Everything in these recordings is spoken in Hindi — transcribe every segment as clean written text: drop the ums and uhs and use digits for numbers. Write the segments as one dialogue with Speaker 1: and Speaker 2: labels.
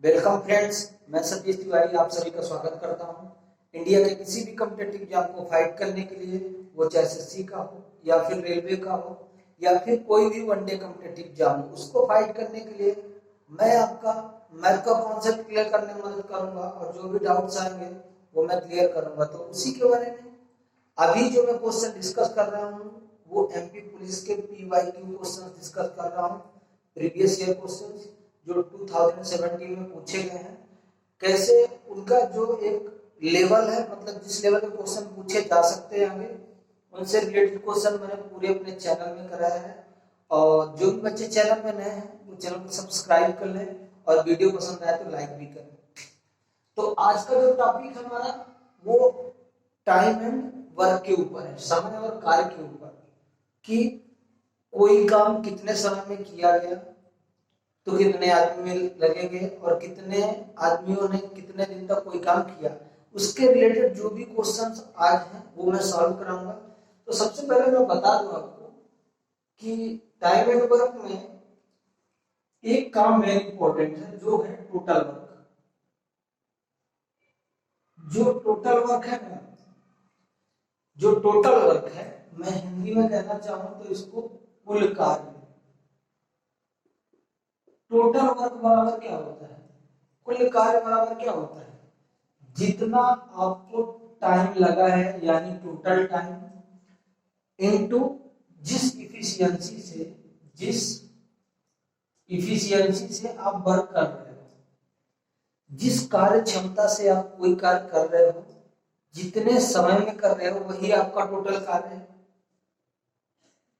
Speaker 1: वेलकम फ्रेंड्स, मैं सतीश तिवारी आप सभी का स्वागत करता हूं। इंडिया के किसी भी कॉम्पिटिटिव एग्जाम को फाइट करने के लिए, वो चाहे एसएससी का हो या फिर रेलवे का हो या फिर कोई भी वनडे कॉम्पिटिटिव एग्जाम हो, उसको फाइट करने के लिए मैं आपका मैथ का कॉन्सेप्ट क्लियर करने में मदद करूंगा और जो भी डाउट्स आएंगे वो मैं क्लियर करूंगा। तो उसी के बारे में अभी जो मैं क्वेश्चन डिस्कस कर रहा हूँ वो एमपी पुलिस के पीवाईक्यू क्वेश्चन डिस्कस कर रहा हूँ। प्रीवियस ईयर क्वेश्चंस जो 2017 में पूछे गए हैं, कैसे उनका जो एक लेवल है, मतलब जिस लेवल के क्वेश्चन पूछे जा सकते हैं आगे, उनसे रिलेटेड क्वेश्चन मैंने पूरे अपने चैनल में कराया है। और जो भी बच्चे चैनल में नए हैं वो चैनल को सब्सक्राइब कर लें और वीडियो पसंद आए तो लाइक भी करें। तो आज का जो टॉपिक हमारा वो टाइम एंड वर्क के ऊपर है, समय और कार्य के ऊपर, कि कोई काम कितने समय में किया गया तो कितने आदमी लगेंगे और कितने आदमियों ने कितने दिन तक कोई काम किया, उसके रिलेटेड जो भी क्वेश्चंस आज हैं वो मैं सॉल्व कराऊंगा। तो सबसे पहले मैं बता दूं आपको कि टाइम एंड वर्क में एक काम वेरी इंपॉर्टेंट है जो है टोटल वर्क। जो टोटल वर्क है ना, जो टोटल वर्क है, मैं हिंदी में कहना चाहूं तो इसको कुल कार्य। टोटल वर्क बराबर क्या होता है? कुल कार्य बराबर क्या होता है? जितना आपको टाइम लगा है यानी टोटल टाइम इनटू जिस इफिशियंसी से आप वर्क कर रहे हो, जिस कार्य क्षमता से आप कोई कार्य कर रहे हो, जितने समय में कर रहे हो, वही आपका टोटल कार्य है।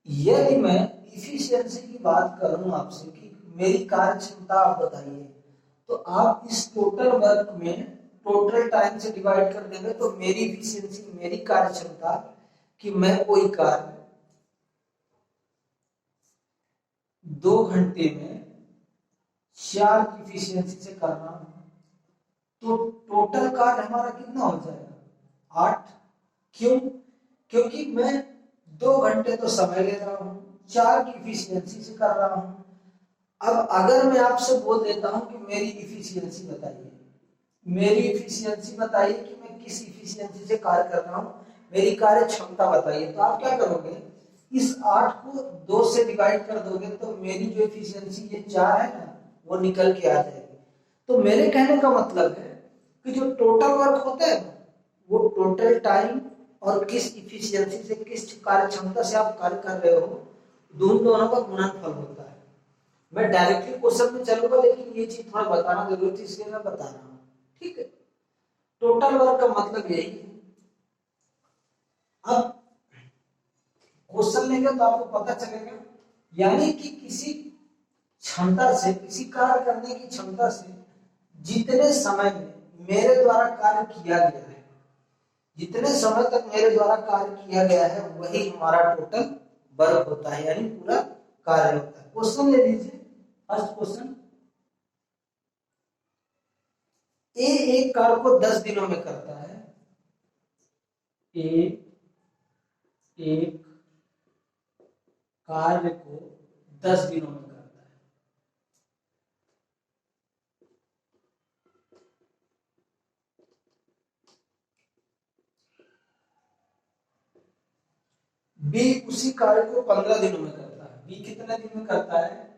Speaker 1: यदि मैं इफिशियंसी की बात करूं आपसे कि मेरी कार्य क्षमता आप बताइए, तो आप इस टोटल वर्क में टोटल टाइम से डिवाइड कर देंगे तो मेरी इफिशियंसी, मेरी कार्य क्षमता, कि मैं कोई कार्य 2 घंटे में 4 की इफिशियंसी से कर रहा हूं, तो टोटल कार्य हमारा कितना हो जाएगा? 8। क्यों? क्योंकि मैं 2 घंटे तो समय ले रहा हूं, 4 की इफिशियंसी से कर रहा हूं। अब अगर मैं आपसे बोल देता हूं कि मेरी इफिशियंसी बताइए, मेरी इफिशियंसी बताइए कि मैं किस इफिशियंसी से कार्य कर रहा हूं, मेरी कार्य क्षमता बताइए, तो आप क्या करोगे? इस 8 को 2 से डिवाइड कर दोगे तो मेरी जो इफिशियंसी ये 4 है ना, वो निकल के आ जाएगी। तो मेरे कहने का मतलब है कि जो टोटल वर्क होता है वो टोटल टाइम और किस इफिशियंसी से, किस कार्य क्षमता से आप कार्य कर रहे हो, दोनों का गुणनफल होता है। मैं डायरेक्टली क्वेश्चन में चलूंगा, लेकिन ये चीज थोड़ा बताना जरूरी थी इसलिए मैं बता रहा हूँ। ठीक है, टोटल वर्क का मतलब यही है। अब क्वेश्चन लेंगे तो आपको पता चलेगा, यानी कि किसी क्षमता से, किसी कार्य करने की क्षमता से जितने समय में मेरे द्वारा कार्य किया गया है, जितने समय तक मेरे द्वारा कार्य किया गया है, वही हमारा टोटल वर्क होता है, यानी पूरा कार्य होता है। क्वेश्चन ले लीजिए, फर्स्ट क्वेश्चन। ए एक कार्य को 10 दिनों में करता है। ए एक कार्य को 10 दिनों में करता है। बी उसी कार्य को 15 दिनों में करता है। बी कितने दिन में करता है?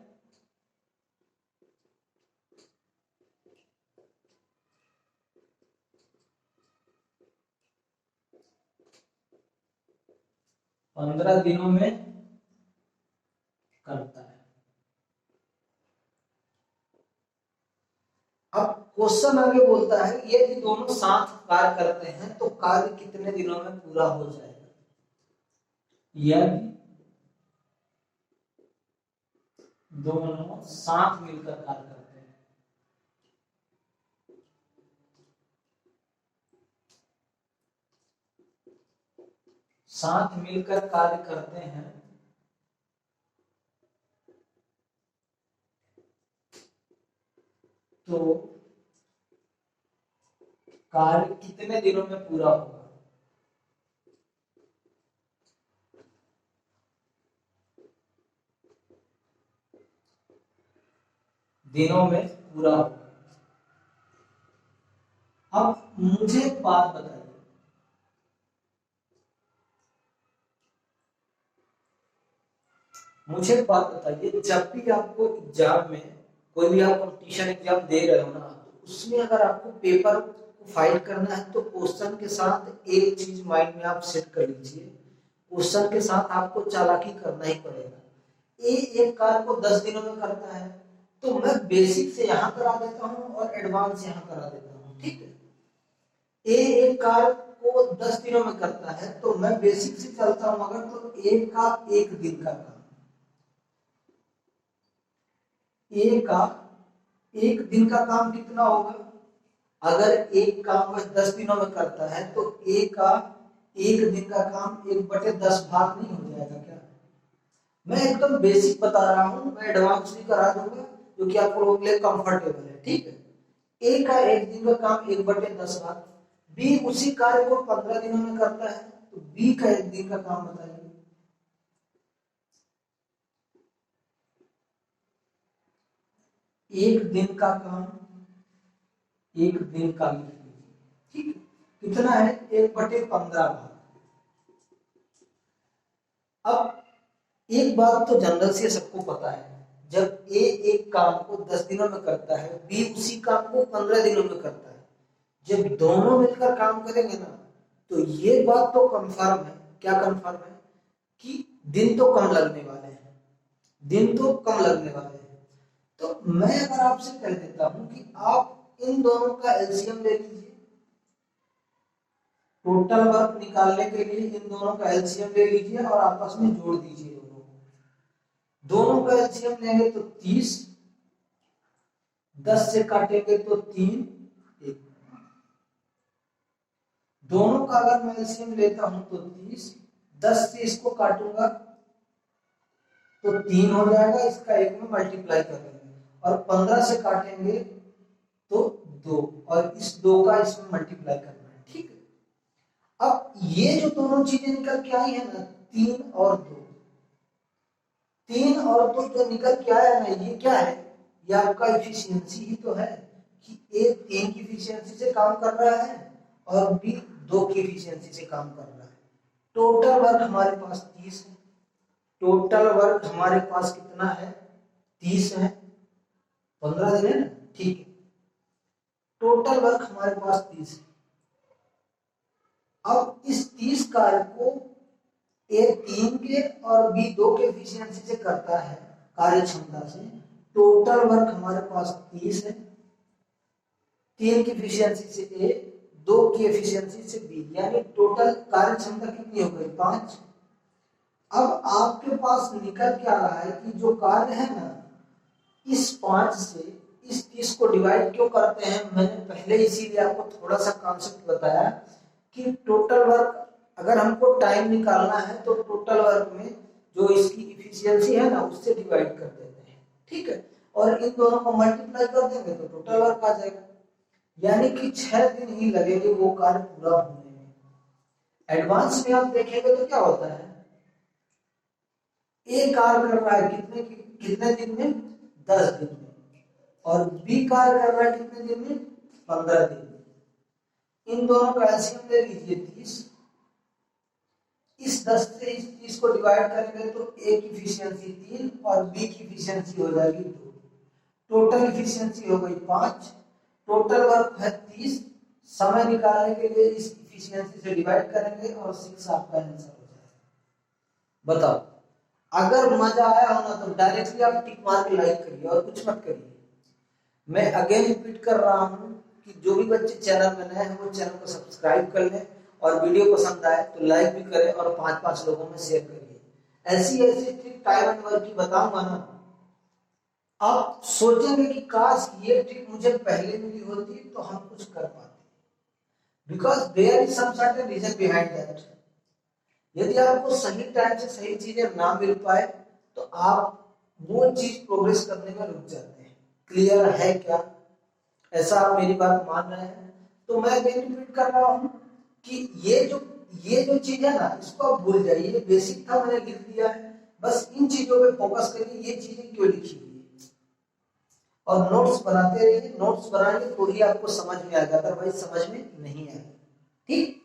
Speaker 1: 15 दिनों में करता है। अब क्वेश्चन आगे बोलता है यदि दोनों साथ कार्य करते हैं तो कार्य कितने दिनों में पूरा हो जाएगा? यदि दोनों साथ मिलकर कार्य करते हैं, साथ मिलकर कार्य करते हैं तो कार्य कितने दिनों में पूरा होगा? दिनों में पूरा होगा। अब मुझे एक बात बताइए, मुझे एक बात बताइए, जब भी आपको एग्जाम में कोई भी आप कंपटीशन एग्जाम दे रहे हो ना, तो उसमें अगर आपको पेपर को फाइट करना है तो क्वेश्चन के साथ एक चीज माइंड में आप सेट कर लीजिए, क्वेश्चन के साथ आपको चालाकी करना ही पड़ेगा। एक कार को 10 दिनों में करता है तो मैं बेसिक से यहाँ करा देता हूँ और एडवांस यहाँ करा देता हूँ, ठीक है। एक कार को 10 दिनों में करता है तो मैं बेसिक से चलता हूँ अगर, तो एक का एक दिन का काम, एक का एक दिन का काम कितना होगा? अगर एक काम वह 10 दिनों में करता है तो एक का एक दिन का काम 1/10 भाग नहीं हो जाएगा क्या? मैं एकदम बेसिक बता रहा हूँ, मैं एडवांस भी करा दूंगा जो कि आप लोगों के लिए कंफर्टेबल है, ठीक है। ए का एक दिन का काम 1/10 भाग, बी उसी कार्य को 15 दिनों में करता है तो बी का एक दिन का काम बताइए। एक दिन का काम एक दिन का लिख लीजिए, ठीक है। कितना है? 1/15 भाग। अब एक बात तो जनरल से सबको पता है, जब ए एक काम को 10 दिनों में करता है, बी उसी काम को 15 दिनों में करता है, जब दोनों मिलकर काम करेंगे ना, तो ये बात तो कंफर्म है। क्या कंफर्म है? कि दिन तो कम लगने वाले हैं, दिन तो कम लगने वाले हैं। तो मैं अगर आपसे कह देता हूं कि आप इन दोनों का एलसीएम ले लीजिए, टोटल वर्क निकालने के लिए इन दोनों का एलसीएम ले लीजिए और आपस में जोड़ दीजिए। दोनों का एलसीएम लेंगे तो 30, 10 से काटेंगे तो 3, 1। दोनों का अगर मैं एलसीएम लेता हूं तो 30, 10 से इसको काटूंगा तो 3 हो जाएगा, इसका एक में मल्टीप्लाई कर लेंगे, और 15 से काटेंगे तो 2, और इस 2 का इसमें मल्टीप्लाई करना है, ठीक है। अब ये जो दोनों चीजें निकल के आई है ना, 3 और 2, 3 और 2 जो निकल के आया ना, ये क्या है? ये आपका इफिशियंसी ही तो है कि ए 3 की इफिशियंसी से काम कर रहा है और बी 2 की इफिशियंसी से काम कर रहा है। टोटल वर्क हमारे पास 30 है, टोटल वर्क हमारे पास कितना है? 30 है, 15 दिन है ना, ठीक है। टोटल वर्क हमारे पास 30 है। अब इस 30 कार्य को ए 3 के और बी 2 के एफिशिएंसी से करता है, कार्य क्षमता से। टोटल वर्क हमारे पास 30 है, 3 की एफिशिएंसी से ए, 2 की एफिशिएंसी से बी, यानी टोटल कार्य क्षमता कितनी हो गई? 5। अब आपके पास निकल क्या रहा है कि जो कार्य है ना, इस 5 से इस 30 को डिवाइड क्यों करते हैं? मैंने पहले इसीलिए आपको थोड़ा सा कॉन्सेप्ट बताया कि टोटल वर्क अगर हमको टाइम निकालना है तो टोटल वर्क में जो इसकी इफिशियंसी है ना, उससे डिवाइड कर देते हैं, ठीक है। और इन दोनों को मल्टीप्लाई कर देंगे तो टोटल वर्क आ जाएगा, यानी कि 6 दिन ही लगेंगे वो कार्य पूरा होने में। एडवांस में आप देखेंगे तो क्या होता है, ए कार्य कर रहा है कितने दिन में? 10 दिन में, और बी कार्य कर रहा है कितने दिन में? 15 दिन में। इन दोनों का एलसीएम ले लीजिए 30, इस 10 से इस 30 को डिवाइड करेंगे तो ए की इफिशियंसी 3 और बी की इफिशियंसी हो जाएगी 2, टोटल इफिशियंसी हो गई 5। टोटल वर्क है 30, समय निकालने के लिए इस इफिशियंसी से डिवाइड करेंगे और 6 आपका आंसर हो जाएगा। बताओ, अगर मजा आया हो ना तो डायरेक्टली आप टिक मार के लाइक करिए और कुछ मत करिए। मैं अगेन रिपीट कर रहा हूं कि जो भी बच्चे चैनल में नए हैं वो चैनल को सब्सक्राइब कर लें, और वीडियो पसंद आए तो लाइक भी करें और 5-5 लोगों में शेयर करिए। ऐसी ट्रिक टाइम एंड वर्क की बताऊंगा ना, आप सोचेंगे कि काश ये ट्रिक मुझे पहले मिली होती तो हम कुछ कर पाते, because there is some certain reason behind that. यदि आपको सही टाइम से सही चीजें ना मिल पाए तो आप वो चीज प्रोग्रेस करने में रुक जाते हैं। क्लियर है क्या? ऐसा आप मेरी बात मान रहे हैं? तो मैं रिपीट कर रहा हूं कि ये जो चीज है ना, इसको आप भूल जाइए, बेसिक था मैंने लिख दिया है, बस इन चीजों पे फोकस करिए। ये चीजें क्यों लिखी हुई है? और नोट्स बनाते रहिए, नोट्स बनाएंगे तो ही आपको समझ में आएगा, अदरवाइज समझ में नहीं आएगा। ठीक,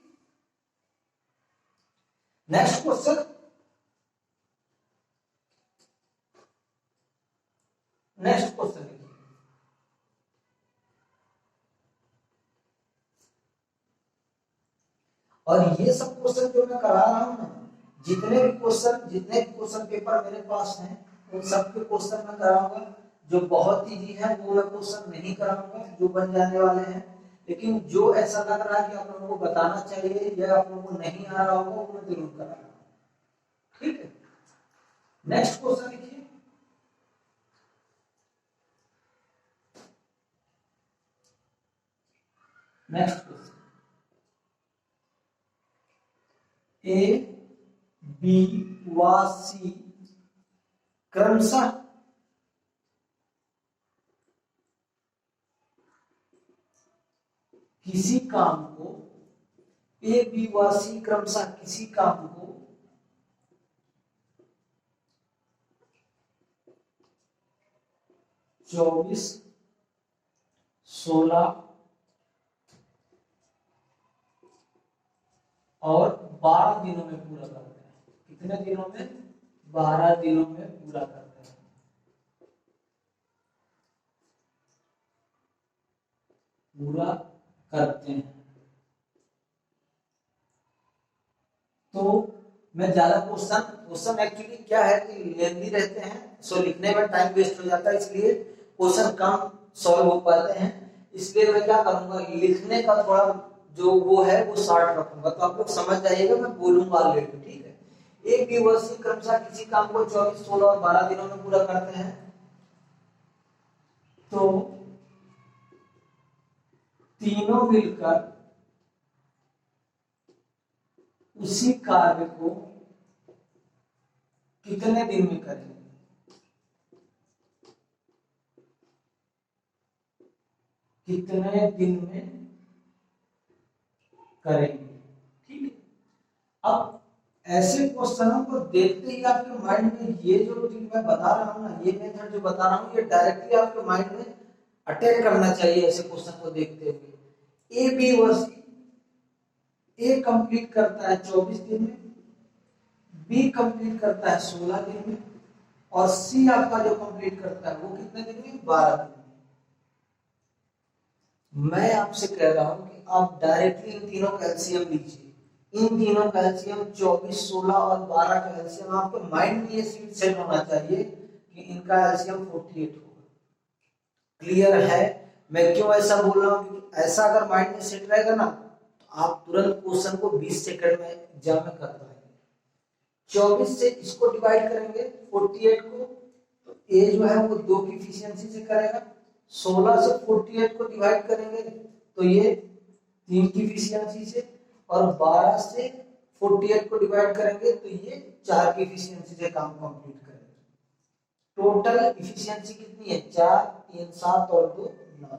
Speaker 1: नेक्स्ट क्वेश्चन, नेक्स्ट क्वेश्चन देखिए, और ये सब क्वेश्चन जो मैं करा रहा हूं ना, जितने भी क्वेश्चन पेपर मेरे पास हैं उन सबके क्वेश्चन मैं कराऊंगा। जो बहुत इजी है वो मैं क्वेश्चन नहीं कराऊंगा, जो बन जाने वाले हैं, लेकिन जो ऐसा लग रहा है कि आप लोगों को बताना चाहिए या आप लोगों को नहीं आ रहा होगा वो मैं जरूर कराऊंगा। ठीक है, नेक्स्ट क्वेश्चन लिखिए, नेक्स्ट क्वेश्चन, ए बी व सी क्रमशः किसी काम को, ए बी व सी क्रमशः किसी काम को 24, 16 और 12 दिनों में पूरा करते हैं। कितने दिनों में? 12 दिनों में पूरा करते हैं। पूरा करते हैं। तो मैं ज्यादा क्वेश्चन एक्चुअली क्या है कि लेंथी रहते हैं, सो लिखने में टाइम वेस्ट हो जाता है, इसलिए क्वेश्चन कम सॉल्व हो पाते हैं। इसलिए मैं क्या करूंगा, लिखने का थोड़ा जो वो है वो शॉर्ट रखूंगा, तो आप लोग समझ जाइएगा, मैं बोलूंगा ऑलरेडी। ठीक है, एक दिवसीय क्रमशः किसी काम को 24, 16 और 12 दिनों में पूरा करते हैं, तो तीनों मिलकर उसी कार्य को कितने दिन में करेंगे? कितने दिन में करेंगे? ठीक है, अब ऐसे क्वेश्चनों को देखते ही आपके माइंड में ये जो चीज मैं बता रहा हूं ना, ये मेथड जो बता रहा हूं, ये डायरेक्टली आपके माइंड में अटैक करना चाहिए। ऐसे क्वेश्चन को देखते हुए ए बी व सी, ए कंप्लीट करता है 24 दिन में, बी कंप्लीट करता है 16 दिन में, और सी आपका जो कंप्लीट करता है वो कितने दिन में? 12 दिन में। मैं आपसे कह रहा हूं कि आप डायरेक्टली इन तीनों का एलसीएम लीजिए। इन तीनों का एलसीएम 24, 16 और 12 का एलसीएम, आपके माइंड में ये सीट सेट होना चाहिए कि इनका एलसीएम 48 होगा। क्लियर है मैं क्यों ऐसा बोल रहा हूं? क्योंकि ऐसा अगर माइंड में सेट रहेगा ना, तो आप तुरंत क्वेश्चन को 20 सेकंड में एग्जाम में कर पाएंगे। 24 से इसको डिवाइड करेंगे 48 को, तो ए जो है वो 2 की एफिशिएंसी से करेगा। 16 से 48 को डिवाइड करेंगे तो ये 3 की एफिशिएंसी से, और 12 से 48 को डिवाइड करेंगे तो ये 4 की एफिशिएंसी से काम कंप्लीट करेगा। टोटल एफिशिएंसी कितनी है? 4, 3, 7 और 2, 9,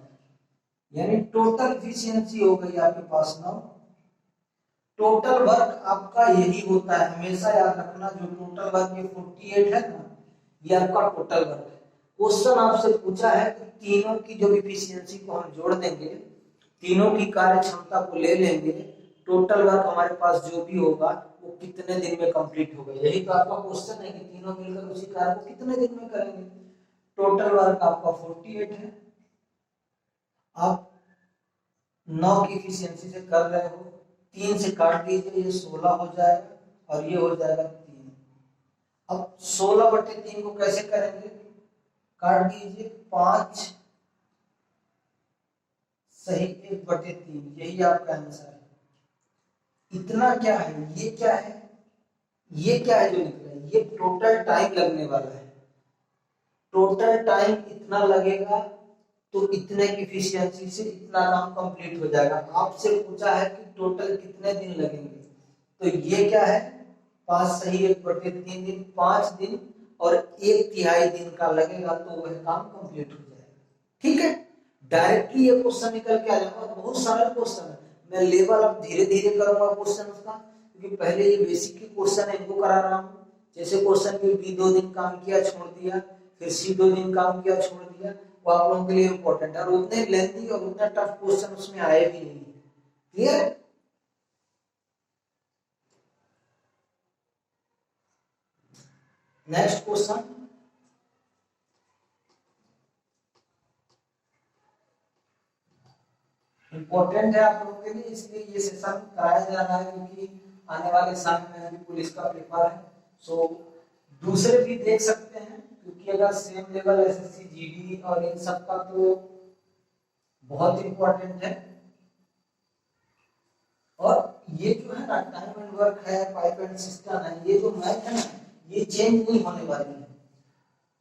Speaker 1: यानी टोटल एफिशिएंसी हो गई आपके पास 9। टोटल वर्क आपका यही होता है, हमेशा याद रखना, जो टोटल वर्क ये 48 है ना, ये आपका टोटल वर्क है। क्वेश्चन आपसे पूछा है कि तीनों की जो एफिशिएंसी को हम जोड़ देंगे, तीनों की कार्य क्षमता को ले लेंगे, टोटल वर्क हमारे पास जो भी होगा वो कितने दिन में कंप्लीट होगा। यही तो आपका क्वेश्चन है कि तीनों मिलकर उसी कार्य को कितने दिन में करेंगे। टोटल वर्क आपका 48 है, आप 9 की एफिशिएंसी से कर रहे हो, 3 से काट दीजिए, ये 16 हो जाएगा और ये हो जाएगा 3। अब 16/3 को कैसे करेंगे? काट दीजिए, 5 सही 1/3, यही आपका आंसर है। इतना क्या है? ये क्या है? ये क्या है जो निकला है? ये टोटल टाइम लगने वाला है। टोटल टाइम इतना लगेगा तो इतने की एफिशिएंसी से इतना काम कंप्लीट हो जाएगा। आपसे पूछा है कि टोटल कितने दिन लगेंगे, तो ये क्या है? 5 सही 1/3 दिन, 5 दिन और 1/3 दिन का लगेगा तो वह काम कंप्लीट हो जाएगा। ठीक है, डायरेक्टली ये क्वेश्चन निकल के आ जाएगा। बहुत सरल क्वेश्चन है, मैं लेवल अब धीरे धीरे करूंगा क्वेश्चन का, क्योंकि पहले ये बेसिक के क्वेश्चन है इनको करा रहा हूँ। जैसे क्वेश्चन में बी 2 दिन काम किया छोड़ दिया, फिर सी 2 दिन काम किया छोड़ दिया, वो आप लोगों के लिए इम्पोर्टेंट है, और उतने लेंथी और उतना टफ क्वेश्चन उसमें आए भी नहीं। क्लियर? नेक्स्ट क्वेश्चन, इम्पोर्टेंट है आप लोगों के लिए, इसलिए ये सेशन कराया जा रहा है क्योंकि आने वाले साल में भी पुलिस का पेपर है। सो दूसरे भी देख सकते हैं, क्योंकि अगर सेम लेवल एसएससी जीडी और इन सब का तो बहुत इम्पोर्टेंट है। और ये जो है ना टाइम एंड वर्क है, पाइप एंड सिस्टम है, ये जो मैथ है ना ये चेंज नहीं होने वाली है।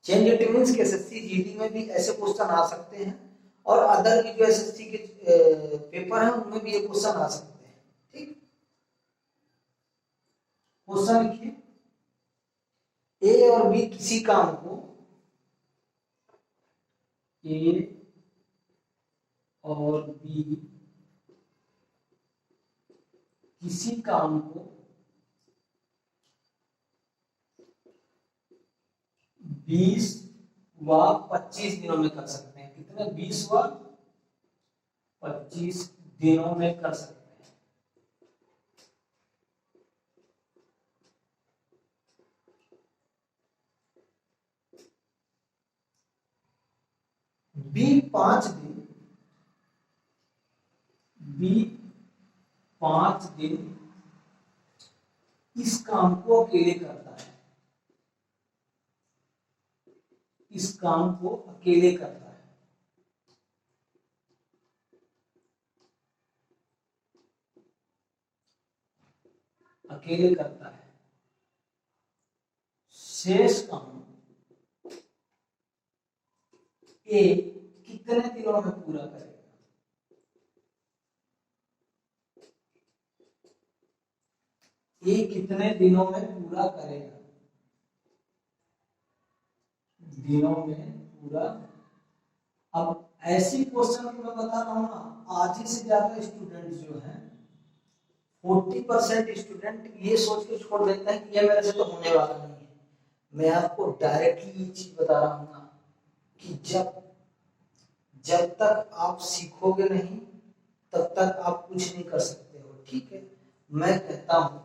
Speaker 1: चेंज इट मींस कि एसएससी जीडी में भी ऐसे क्वेश्चन आ सकते हैं, और अदर की जो एसएससी के पेपर है उनमें भी ये क्वेश्चन आ सकते हैं। ठीक, क्वेश्चन लिखिए, ए और बी किसी काम को, ए और बी किसी काम को 20 व 25 दिनों में कर सकते हैं। कितने? 20 व 25 दिनों में कर सकते हैं। बी 5 दिन, बी 5 दिन इस काम को अकेले करता है, इस काम को अकेले करता है। अकेले करता है। शेष काम ए कितने दिनों में पूरा करेगा? ए कितने दिनों में पूरा करेगा? दिनों में पूरा। अब ऐसी क्वेश्चन को मैं बता रहा हूं ना, आधे से ज्यादा स्टूडेंट जो हैं 40% स्टूडेंट ये सोच के छोड़ देते हैं कि ये मेरे से तो होने वाला नहीं है। मैं आपको डायरेक्टली ये चीज बता रहा हूं ना कि जब तक आप सीखोगे नहीं तब तक आप कुछ नहीं कर सकते हो। ठीक है, मैं कहता हूं,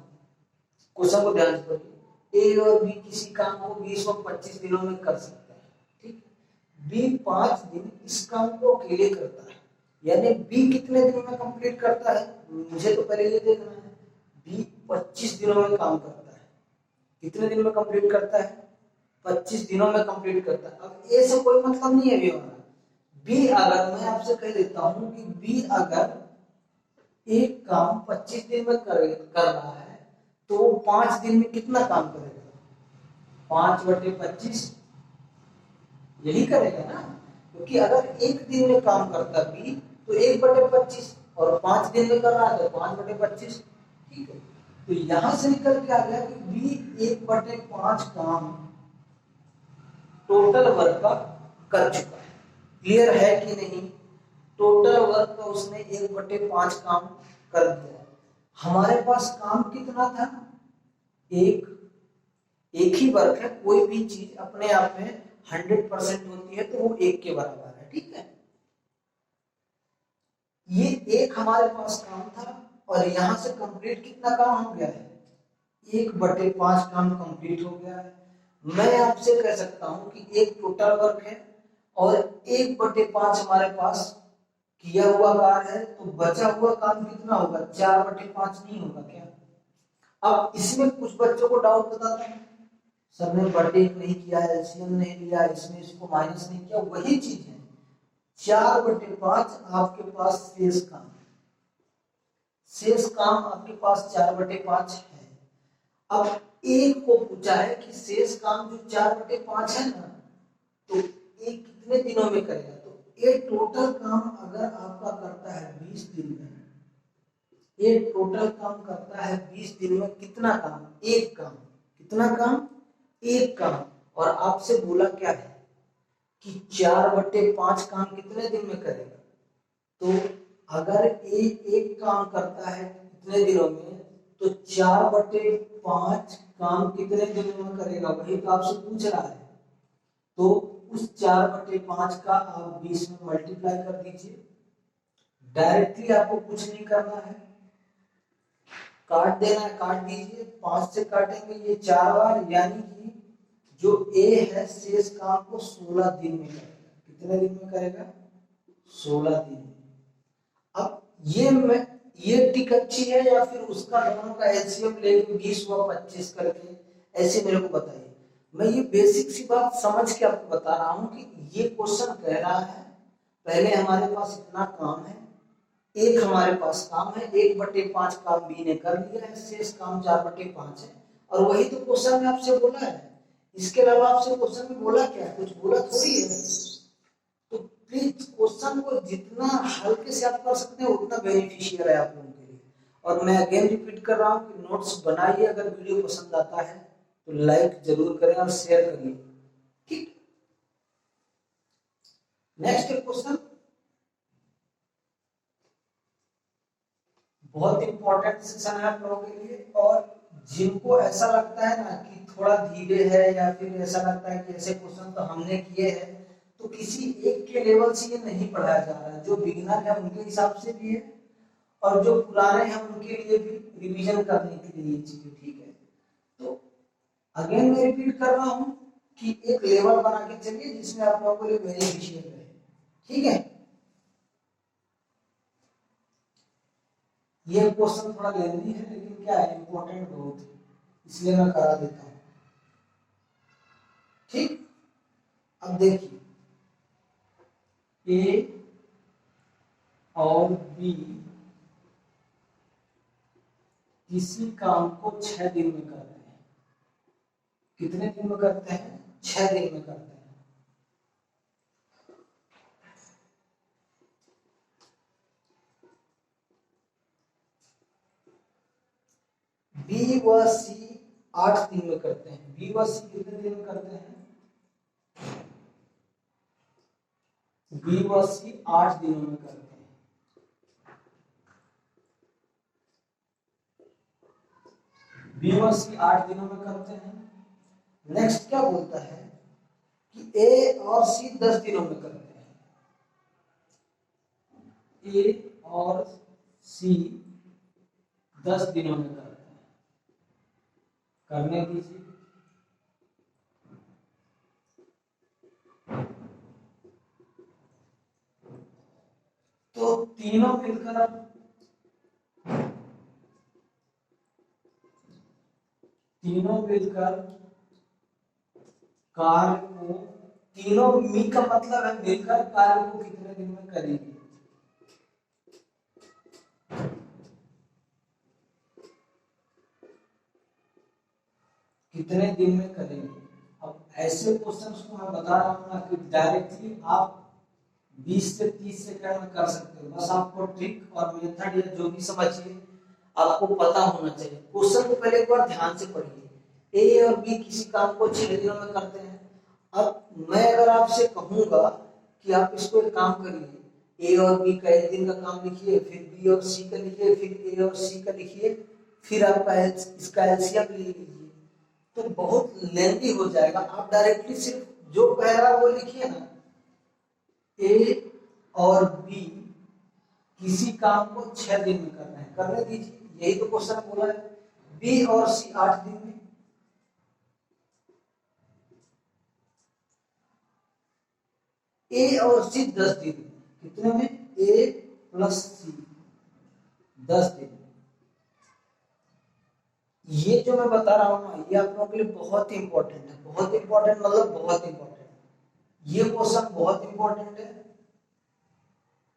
Speaker 1: क्वेश्चन को ध्यान से पढ़िए, ए और बी किसी काम को 20 और 25 दिनों में कर सकते हैं। ठीक, बी 5 दिन इस काम को अकेले करता है, यानी बी कितने दिनों में कंप्लीट करता है? मुझे तो पहले ये देखना है। बी 25 दिनों में काम करता है। कितने दिन में कंप्लीट करता है? 25 दिनों में कंप्लीट करता है। अब ए से कोई मतलब नहीं है बी हमारा। बी अगर, मैं आपसे कह देता हूं कि बी अगर एक काम 25 दिन में कर रहा है तो 5 दिन में कितना काम करेगा? 5/25 यही करेगा ना, क्योंकि अगर एक दिन में काम करता बी तो 1/25, और 5 दिन में कर रहा है तो 5/25। ठीक है, तो यहां से निकल के आ गया कि बी 1/5 काम टोटल वर्क का कर चुका है। क्लियर है कि नहीं? टोटल वर्क का उसने 1/5 काम कर दिया। हमारे पास काम कितना था? एक ही वर्क है, कोई भी चीज अपने आप में 100% होती है तो वो एक के बराबर है। ठीक है, ये एक हमारे पास काम था, और यहां से कंप्लीट कितना काम हो गया है? 1/5 काम कंप्लीट हो गया है। मैं आपसे कह सकता हूं कि एक टोटल वर्क है और 1/5 हमारे पास किया हुआ कार्य है, तो बचा हुआ काम कितना होगा? 4/5 नहीं होगा क्या? अब इसमें कुछ बच्चों को डाउट बताता हूं, सर ने बर्थडे नहीं किया, एलसीएम नहीं लिया, इसमें इसको माइनस नहीं किया। वही चीज है, 4/5 आपके पास शेष काम, शेष काम आपके पास 4/5 है। अब एक को पूछा है कि शेष काम जो 4/5 है ना, तो एक कितने दिनों में करेगा? तो ये टोटल काम अगर आपका करता है 20 दिन में, ये टोटल काम करता है 20 दिन में, कितना काम? एक काम। कितना काम? एक काम। और आपसे बोला क्या है कि 4/5 काम कितने दिन में करेगा? तो अगर एक काम करता है कितने दिनों में, तो 4/5 काम कितने दिनों में करेगा? वही तो आपसे पूछ रहा है। तो उस 4/5 का आप 20 में मल्टीप्लाई कर दीजिए। डायरेक्टली आपको कुछ नहीं करना है, काट देना है, काट दीजिए। 5 से काटेंगे ये 4 बार, यानी कि जो ए है शेष काम को 16 दिन में करेगा। कितने दिन में करेगा? 16 दिन में। अब ये टिक अच्छी है या फिर उसका दोनों का एलसीएम लेके 20 व 25 करके, ऐसे मेरे को बताइए। मैं ये बेसिक सी बात समझ के आपको बता रहा हूं कि ये क्वेश्चन कह रहा है पहले हमारे पास इतना काम है, एक हमारे पास काम है, 1/5 काम बी ने कर लिया है, शेष काम 4/5 है। और वही तो क्वेश्चन में आपसे बोला है, इसके अलावा आपसे क्वेश्चन में बोला क्या है? कुछ बोला थोड़ी है। तो प्लीज क्वेश्चन को जितना हल्के से आप कर सकते हैं उतना बेनिफिशियल है आप लोगों के लिए। और मैं अगेन रिपीट कर रहा हूँ कि नोट्स बनाइए, अगर वीडियो पसंद आता है तो लाइक जरूर करें और शेयर करिए, ठीक। नेक्स्ट क्वेश्चन बहुत इंपॉर्टेंट सेशन है आप लोगों के लिए, और जिनको ऐसा लगता है ना कि थोड़ा धीरे है या फिर ऐसा लगता है कि ऐसे क्वेश्चन तो हमने किए हैं, तो किसी एक के लेवल से ये नहीं पढ़ाया जा रहा है। जो बिगिनर है उनके हिसाब से भी है और जो पुराने हैं उनके लिए भी रिवीजन करने के लिए ये चीजें, ठीक है। तो अगेन मैं रिपीट कर रहा हूँ कि एक लेवल बना के चलिए जिसमें आप लोगों के लिए बेनिफिशियल रहे, ठीक है। ये क्वेश्चन थोड़ा लेंदी है लेकिन क्या है, इंपॉर्टेंट बहुत है, इसलिए मैं करा देता हूं, ठीक। अब देखिए ए और बी किसी काम को 6 दिन में करते हैं। कितने दिन में करते हैं? 6 दिन में करते हैं। बी व सी 8 दिन में करते हैं। बी व सी कितने दिन में करते हैं? बी व सी 8 दिनों में करते हैं। बी व सी 8 दिनों में करते हैं। नेक्स्ट क्या बोलता है कि ए और सी 10 दिनों में करते हैं। ए और सी 10 दिनों में करते हैं, करने दीजिए। तो तीनों मिलकर कार्य को, तीनों मी का मतलब है मिलकर कार्य को कितने दिन में करेंगे? कितने दिन में करेंगे? अब ऐसे क्वेश्चंस को मैं बता रहा हूं ना कि डायरेक्टली आप 20 से 30 सेकंड में कर सकते हो। बस आपको ट्रिक और मेथड या जो भी समझिए आपको पता होना चाहिए। क्वेश्चन को पहले एक बार ध्यान से पढ़िए। ए और बी किसी काम को 6 दिनों में करते हैं। अब मैं अगर आपसे कहूंगा कि आप इसको एक काम करिए, ए और बी का 1 दिन का काम लिखिए, फिर बी और सी का लिखिए, फिर ए और सी का लिखिए, फिर आपका इसका एलसीएम ले लीजिए, तो बहुत लेंथी हो जाएगा। आप डायरेक्टली सिर्फ जो कह रहा है वो लिखिए ना, ए और बी किसी काम को 6 दिन में करना है, करने दीजिए। यही तो क्वेश्चन बोला है। बी और सी 8 दिन में, ए और सी 10 दिन में। कितने में? ए प्लस सी 10 दिन। ये जो मैं बता रहा हूं ना, ये आप लोगों के लिए बहुत इंपॉर्टेंट है। बहुत इंपॉर्टेंट मतलब बहुत इंपॉर्टेंट। ये क्वेश्चन बहुत इंपॉर्टेंट है।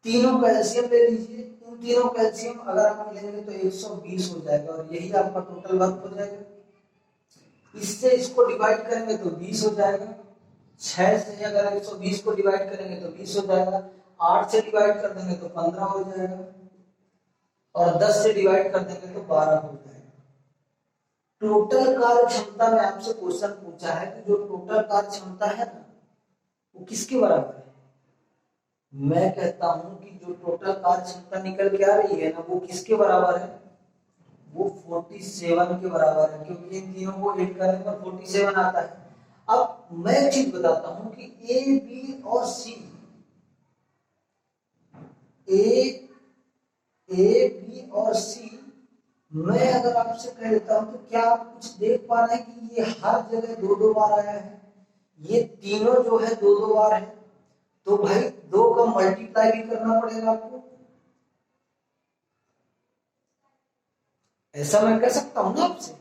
Speaker 1: तीनों का एलसीएम ले लीजिए। इन तीनों का एलसीएम अगर आप लेंगे तो 120 हो जाएगा और यही आपका टोटल वर्क हो जाएगा। इससे इसको डिवाइड करेंगे तो 20 हो जाएगा। 6 से अगर 120 को डिवाइड करेंगे तो 20 हो जाएगा। 8 से डिवाइड कर देंगे तो 15 हो जाएगा और 10 से डिवाइड कर देंगे तो 12 हो जाएगा। टोटल कार्य क्षमता में आपसे क्वेश्चन पूछा है कि जो टोटल कार्य क्षमता है ना वो किसके बराबर है? मैं कहता हूं कि जो टोटल कार्य क्षमता निकल के आ रही है ना वो किसके बराबर है? वो 47 के बराबर है, क्योंकि इन तीनों को ऐड करने पर 47 आता है। अब मैं एक चीज बताता हूं कि ए बी और सी, ए बी और सी, मैं अगर आपसे कह देता हूं तो क्या आप कुछ देख पा रहे हैं कि ये हर जगह दो दो बार आया है? ये तीनों जो है दो दो बार है, तो भाई दो का मल्टीप्लाई भी करना पड़ेगा आपको। ऐसा मैं कह सकता हूं ना आपसे,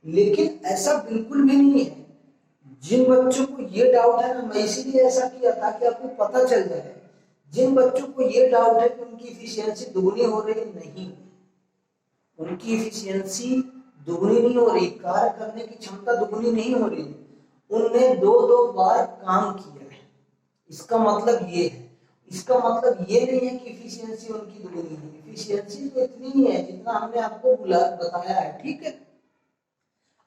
Speaker 1: लेकिन ऐसा बिल्कुल भी नहीं है। जिन बच्चों को ये डाउट है ना, मैं इसीलिए ऐसा किया ताकि आपको पता चल जाए। जिन बच्चों को ये डाउट है कि उनकी इफिशियंसी दुगनी हो रही, नहीं, उनकी इफिशियंसी दुगनी नहीं हो रही, कार्य करने की क्षमता दुगनी नहीं हो रही, उनने दो दो बार काम किया है। इसका मतलब ये है, इसका मतलब ये नहीं है कि इफिशियंसी उनकी दुगनी है। इफिशियंसी तो इतनी ही है जितना हमने आपको बताया है, ठीक है।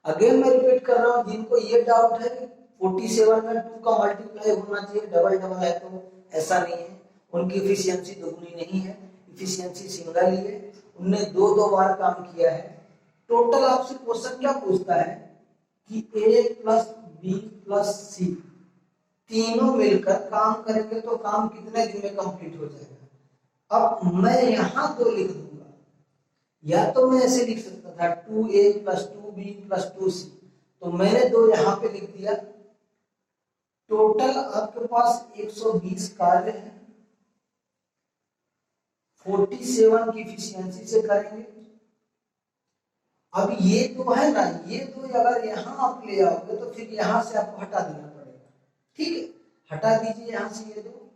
Speaker 1: अगेन मैं रिपीट कर रहा हूं, जिनको ये डाउट है कि 47 में 2 का मल्टीप्लाई होना चाहिए, डबल डबल है, तो ऐसा नहीं है। उनकी इफिशियंसी दुगनी नहीं है, इफिशियंसी सिंगल ही है। उनने दो दो बार काम किया है। टोटल आपसे क्वेश्चन क्या पूछता है कि ए प्लस बी प्लस सी तीनों मिलकर काम करेंगे तो काम कितने दिन में कंप्लीट हो जाएगा। अब मैं यहां दो लिख दूंगा, या तो मैं ऐसे लिख सकता था 2a plus 2b plus 2c, तो मैंने दो यहां पे लिख दिया। टोटल आपके पास 120 कार्य है, 47 की इफिशियंसी से करेंगे। अब ये दो है ना, ये दो अगर यहां आप ले आओगे तो फिर यहां से आपको हटा देना पड़ेगा, ठीक है। हटा दीजिए यहां से ये दो,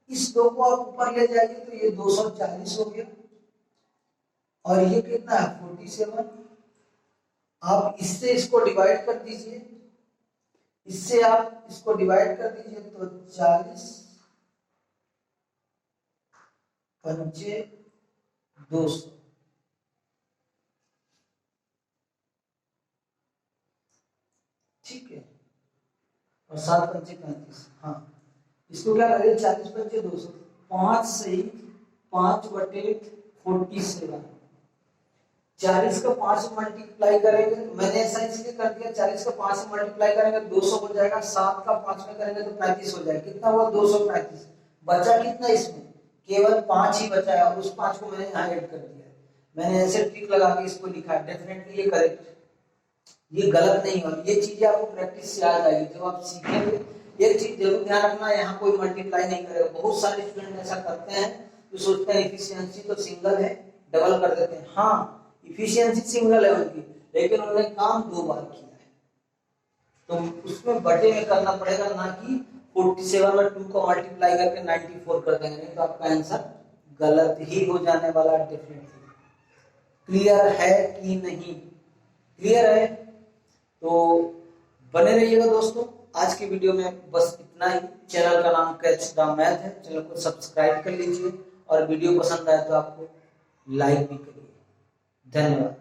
Speaker 1: इस दो को आप ऊपर ले जाइए तो ये 240 हो गया, और ये कितना है 47। आप इससे इसको डिवाइड कर दीजिए, इससे आप इसको डिवाइड कर दीजिए तो 40 पंचे 200, ठीक है, और 7 पंचे 35। हाँ, इसको क्या करें, 40 पंचे 200, 5 सही 5/47, 40 का 5 मल्टीप्लाई करेंगे, मैंने ऐसा इसलिए कर दिया, 40 का 5 मल्टीप्लाई करेंगे 200 हो जाएगा, 7 का 5 में करेंगे तो 35 हो जाएगा। कितना हुआ 235। बचा कितना इसमें, केवल 5 ही बचा है, और उस 5 को मैंने यहाँ ऐड कर दिया है। मैंने ऐसे ट्रिक लगा के इसको लिखा है, डेफिनेटली ये करेक्ट, ये गलत नहीं होगा। ये चीजें आपको प्रैक्टिस से आ जाएगी जब आप सीखेंगे। एक चीज जरूर ध्यान रखना, यहाँ कोई मल्टीप्लाई नहीं करेगा। बहुत सारे स्टूडेंट ऐसा करते हैं तो सोचते हैं इफिशियंसी तो सिंगल है, डबल कर देते हैं। हाँ, इफिशियंसी सिंगल है उनकी, लेकिन उन्होंने काम दो बार किया है, तो उसमें बटे में करना पड़ेगा, ना कि 47 में 2 को मल्टीप्लाई करके 94 कर देंगे, नहीं तो आपका आंसर गलत ही हो जाने वाला डेफिनेटली। क्लियर है कि नहीं? क्लियर है तो बने रहिएगा दोस्तों। आज की वीडियो में बस इतना ही। चैनल का नाम कैच द मैथ है, चैनल को सब्सक्राइब कर लीजिए, और वीडियो पसंद आए तो आपको लाइक भी करिए। धन्यवाद।